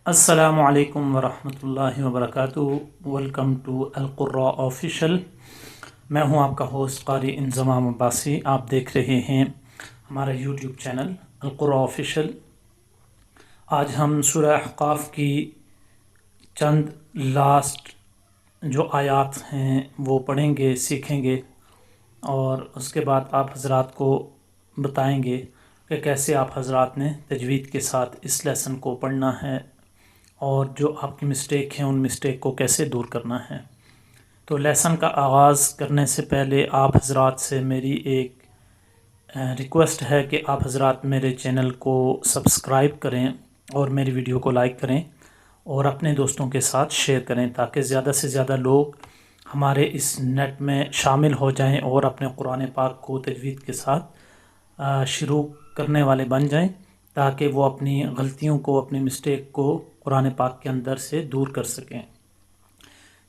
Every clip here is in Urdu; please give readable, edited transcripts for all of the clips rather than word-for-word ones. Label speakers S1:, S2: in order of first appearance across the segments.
S1: السلام علیکم ورحمۃ اللہ وبرکاتہ۔ ویلکم ٹو القراء آفیشیل۔ میں ہوں آپ کا ہوسٹ قاری انضمام عباسی۔ آپ دیکھ رہے ہیں ہمارا یوٹیوب چینل القراء آفیشیل۔ آج ہم سورہ احقاف کی چند لاسٹ جو آیات ہیں وہ پڑھیں گے، سیکھیں گے، اور اس کے بعد آپ حضرات کو بتائیں گے کہ کیسے آپ حضرات نے تجوید کے ساتھ اس لیسن کو پڑھنا ہے اور جو آپ کی مسٹیک ہیں ان مسٹیک کو کیسے دور کرنا ہے۔ تو لیسن کا آغاز کرنے سے پہلے آپ حضرات سے میری ایک ریکویسٹ ہے کہ آپ حضرات میرے چینل کو سبسکرائب کریں اور میری ویڈیو کو لائک کریں اور اپنے دوستوں کے ساتھ شیئر کریں تاکہ زیادہ سے زیادہ لوگ ہمارے اس نیٹ میں شامل ہو جائیں اور اپنے قرآن پاک کو تجوید کے ساتھ شروع کرنے والے بن جائیں تاکہ وہ اپنی غلطیوں کو، اپنی مسٹیک کو قرآن پاک کے اندر سے دور کر سکیں۔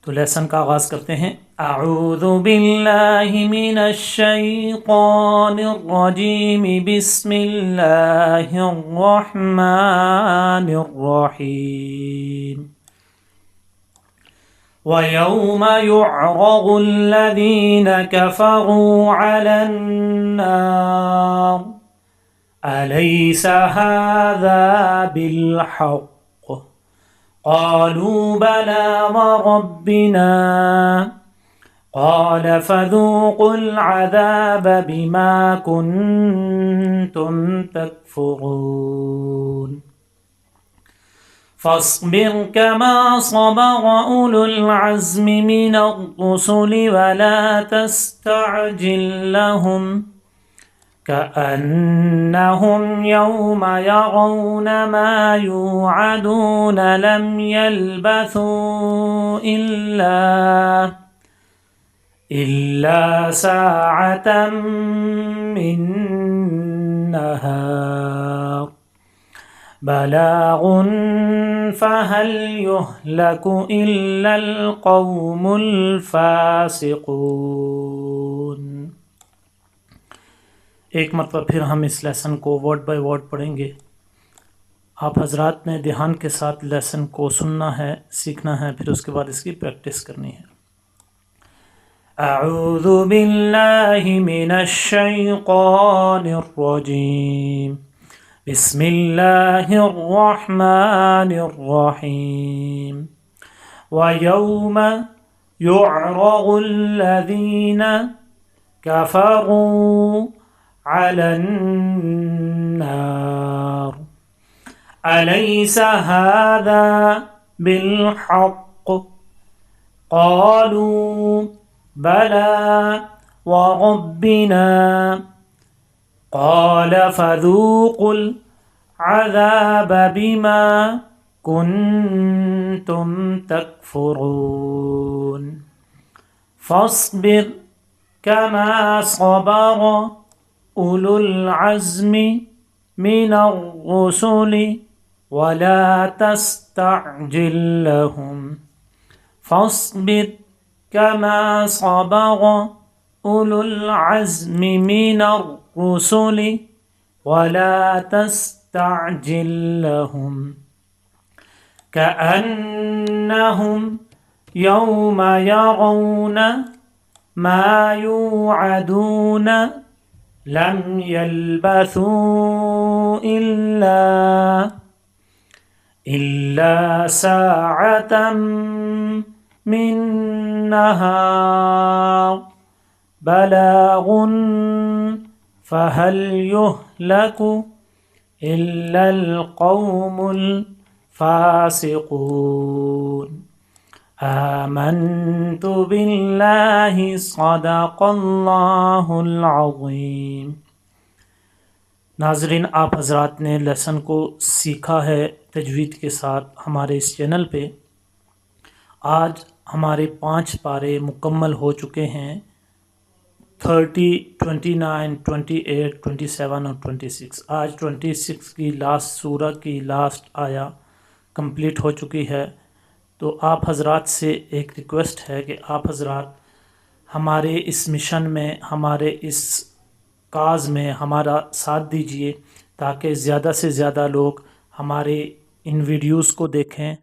S1: تو لیسن کا آغاز کرتے ہیں۔ اعوذ باللہ من الشیطان الرجیم، بسم اللہ الرحمن الرحیم۔ وَيَوْمَ يُعْرَضُ الَّذِينَ كَفَرُوا عَلَى النَّارِ أَلَيْسَ هَذَا بِالْحَقِّ قَالُوا بَلَى وَرَبِّنَا قَالَ فَذُوقُوا الْعَذَابَ بِمَا كُنتُمْ تَكْفُرُونَ فاصبر كما صبر أولو العزم من الرسل ولا تستعجل لهم كأنهم يوم يرون ما يوعدون لم يلبثوا إلا ساعة من نهار بلاغ فهل يهلك إلا القوم الفاسقون۔ ایک مرتبہ پھر ہم اس لیسن کو ورڈ بائی ورڈ پڑھیں گے۔ آپ حضرات نے دھیان کے ساتھ لیسن کو سننا ہے، سیکھنا ہے، پھر اس کے بعد اس کی پریکٹس کرنی ہے۔ اعوذ باللہ من الشیطان الرجیم، بسم اللہ الرحمن الرحیم۔ وَيَوْمَ يُعْرَضُ الَّذِينَ كَفَرُوا عَلَى النَّارِ أَلَيْسَ هَذَا بِالْحَقِّ قَالُوا بَلَى وَرَبِّنَا قال فذوقوا العذاب بما كنتم تكفرون فاصبر كما صبر أولو العزم من الرسل ولا تستعجل لهم فاصبر كما صبر أولو العزم من الرسل ولا تستعجل لهم كأنهم يوم يرون ما يوعدون لم يلبثوا إلا ساعة من نهار بلاغ فهل يهلك إلا القوم الفاسقون آمنت بالله صدق اللہ العظیم۔ ناظرین، آپ حضرات نے لیسن کو سیکھا ہے تجوید کے ساتھ ہمارے اس چینل پہ۔ آج ہمارے 5 پارے مکمل ہو چکے ہیں، 30، 29، 28، 27 اور 26۔ آج 26 کی لاسٹ سورہ کی لاسٹ آیا کمپلیٹ ہو چکی ہے۔ تو آپ حضرات سے ایک ریکویسٹ ہے کہ آپ حضرات ہمارے اس مشن میں، ہمارے اس کاز میں ہمارا ساتھ دیجیے تاکہ زیادہ سے زیادہ لوگ ہمارے ان ویڈیوز کو دیکھیں